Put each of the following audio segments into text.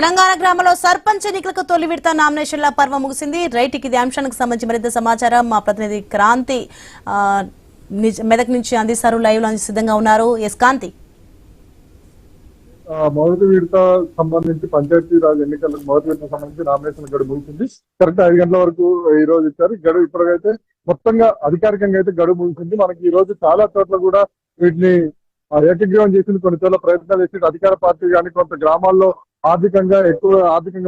తెలంగాణ గ్రామంలో సర్పంచ్ ఎన్నికలకు తొలి విడత నామినేషన్ల పర్వం ముగిసింది. రైట్ ఇది అంశానికి సంబంధించి మరింత సమాచారం మా ప్రతినిధి క్రాంతి మెదక్ నుంచి అందిస్తారు. లైవ్ లో సిద్ధంగా ఉన్నారు. ఎస్ క్రాంతి. మొదటి విడత సంబంధించి పంచాయతీ రాజ్ ఎన్నికలకు మొదటి విడత సంబంధించి నామినేషన్ గడువు ముగిసింది. కరెక్ట్ 5 గంటల వరకు ఈ రోజు ఇచ్చారు. గడువు ఇప్పటికైతే మొత్తంగా అధికారికంగా అయితే గడువు ముగిసింది. మనకి ఈ రోజు చాలా చోట్ల కూడా వీటిని ఏకగ్రీవం చేసింది. కొన్ని చోట్ల ప్రయత్నాలు చేసి అధికార పార్టీ కానీ కొంత గ్రామాల్లో ఆర్థికంగా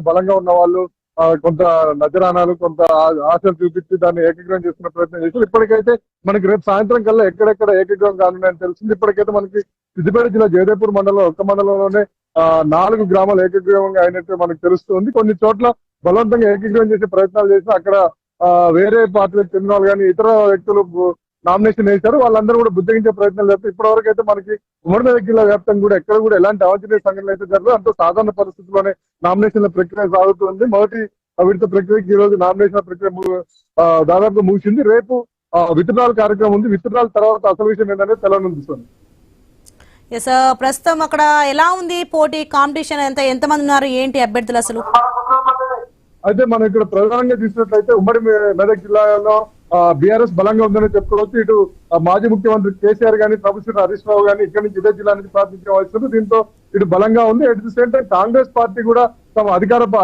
బలంగా ఉన్న వాళ్ళు కొంత నజరానాలు కొంత ఆశలు చూపించి దాన్ని ఏకగ్రహం చేసుకునే ప్రయత్నం చేశారు. ఇప్పటికైతే మనకి రేపు సాయంత్రం కల్లా ఎక్కడెక్కడ ఏకగ్రహం కానున్నాయని తెలిసింది. ఇప్పటికైతే మనకి సిద్దిపేట జిల్లా జయదేపూర్ మండలం ఒక్క మండలంలోనే 4 గ్రామాలు ఏకగ్రీవంగా అయినట్టు మనకు తెలుస్తుంది. కొన్ని చోట్ల బలవంతంగా ఏకగ్రహం చేసే ప్రయత్నాలు చేసినా అక్కడ వేరే పార్టీలకు చెందిన వాళ్ళు కానీ ఇతర వ్యక్తులు నామినేషన్ వేశారు. వాళ్ళందరూ కూడా బుద్ధగించే ప్రయత్నాలు చేస్తారు. ఇప్పటి వరకు అయితే మనకి ఉమ్మడి మెదక్ జిల్లా వ్యాప్తంగా కూడా ఎక్కడ కూడా ఎలాంటి అవాంఛనీయ సంఘటనలు అయితే జరగదు. అంత సాధారణ పరిస్థితుల్లోనే నామినేషన్ల ప్రక్రియ సాగుతుంది. మొదటి విడత ప్రక్రియకి ఈ రోజు నామినేషన్ ప్రక్రియ దాదాపుగా ముగిసింది. రేపు విత్డ్రాల్ కార్యక్రమం ఉంది. విత్డ్రాల్ తర్వాత అసలు విషయం ఏంటంటే తెలంగాణ. ప్రస్తుతం అక్కడ ఎలా ఉంది పోటీ, కాంపిటీషన్ ఎంతమంది ఉన్నారు, ఏంటి అభ్యర్థులు అసలు? అయితే మనం ఇక్కడ ప్రధానంగా చూసినట్లయితే ఉమ్మడి మెదక్ జిల్లాలో బీఆర్ఎస్ బలంగా ఉందని చెప్పుకోవచ్చు. ఇటు మాజీ ముఖ్యమంత్రి కేసీఆర్ గానీ, ప్రభుత్వ హరీష్ రావు గానీ ఇక్కడి నుంచి ఇదే జిల్లా నుంచి ప్రార్థించవలసింది. దీంతో ఇటు బలంగా ఉంది. At the same time Congress party కూడా తమ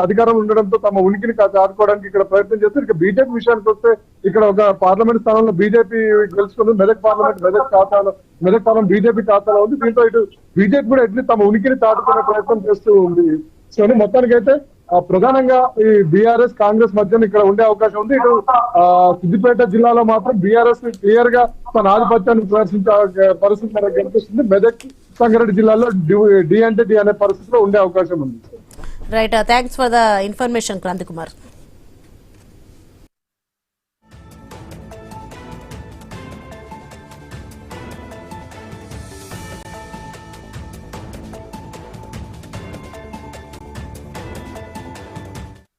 అధికారం ఉండడంతో తమ ఉనికిని ఆదుకోవడానికి ఇక్కడ ప్రయత్నం చేస్తారు. ఇక బీజేపీ విషయానికి వస్తే ఇక్కడ ఒక పార్లమెంట్ స్థానంలో బీజేపీ గెలుచుకుంది. మెదక్ పార్లమెంట్ బీజేపీ ఖాతాలో ఉంది. దీంతో ఇటు బీజేపీ కూడా ఎట్లీస్ట్ తమ ఉనికిని చాటుకునే ప్రయత్నం చేస్తూ ఉంది. సో మొత్తానికైతే ప్రధానంగా ఈ బీఆర్ఎస్ కాంగ్రెస్ మధ్య ఇక్కడ ఉండే అవకాశం ఉంది. ఇటు సిద్దిపేట జిల్లాలో మాత్రం బీఆర్ఎస్ క్లియర్ గా తన ఆధిపత్యాన్ని ప్రదర్శించే పరిస్థితి మనకు కనిపిస్తుంది. మెదక్ సంగారెడ్డి జిల్లాలో డి అంటే డి అనే పరిస్థితిలో ఉండే అవకాశం ఉంది. Right, thanks for the information Kranthi Kumar.